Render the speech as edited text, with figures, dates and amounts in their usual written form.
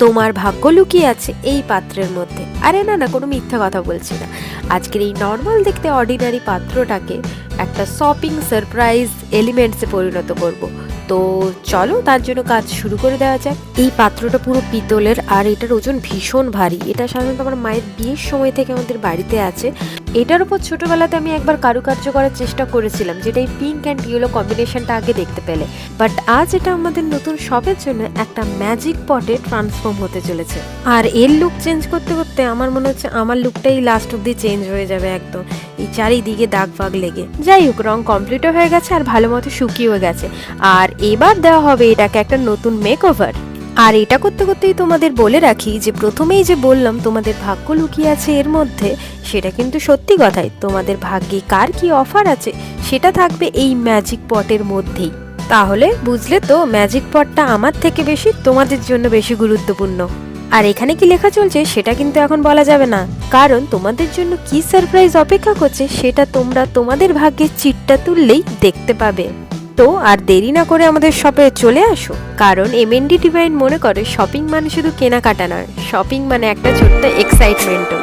তোমার ভাগ্য লুকিয়ে আছে এই পাত্রের মধ্যে। আরে না না, কোনো মিথ্যা কথা বলছি না। আজকের এই নর্মাল দেখতে অর্ডিনারি পাত্রটাকে একটা শপিং সারপ্রাইজ এলিমেন্টসে পরিণত করব। তো চলো তার জন্য কাজ শুরু করে দেওয়া যাক। এই পাত্রটা পুরো পিতলের, আর এটার ওজন ভীষণ ভারী। এটা সাধারণত আমার মায়ের বিয়ের সময় থেকে আমাদের বাড়িতে আছে। এটার উপর ছোটবেলাতে আমি একবার কারুকার্য করার চেষ্টা করেছিলাম, যেটা এই পিঙ্ক অ্যান্ড ইয়েলো কম্বিনেশনটা আগে দেখতে পেলে। বাট আজ এটা আমাদের নতুন শপের জন্য একটা ম্যাজিক পটে ট্রান্সফর্ম হতে চলেছে। আর এর লুক চেঞ্জ করতে করতে আমার মনে হচ্ছে আমার লুকটাই লাস্ট অব্দি চেঞ্জ হয়ে যাবে একদম। এই চারিদিকে দাগ ফাগ লেগে, যাই হোক, রং কমপ্লিটও হয়ে গেছে আর ভালো মতো শুকিয়েও গেছে। আর এবার দেওয়া হবে এটাকে একটা নতুন মেকওভার। আর এটা করতে করতেই তোমাদের বলে রাখি যে প্রথমেই যে বললাম তোমাদের ভাগ্য লুকিয়ে আছে এর মধ্যে, সেটা কিন্তু সত্যি কথাই। তোমাদের ভাগ্যে কার কি অফার আছে সেটা থাকবে এই ম্যাজিক পটের মধ্যেই। তাহলে বুঝলে তো, ম্যাজিক পটটা আমার থেকে বেশি তোমাদের জন্য বেশি গুরুত্বপূর্ণ। আর এখানে কি লেখা চলছে সেটা কিন্তু এখন বলা যাবে না, কারণ তোমাদের জন্য কি সারপ্রাইজ অপেক্ষা করছে সেটা তোমরা তোমাদের ভাগ্যের চিটটা তুললেই দেখতে পাবে। তো আর দেরি না করে আমাদের শপে চলে আসো, কারণ এমএনডি ডিভাইন মনে করে শপিং মানে শুধু কেনাকাটা নয়, শপিং মানে একটা ছোট্ট এক্সাইটমেন্টও।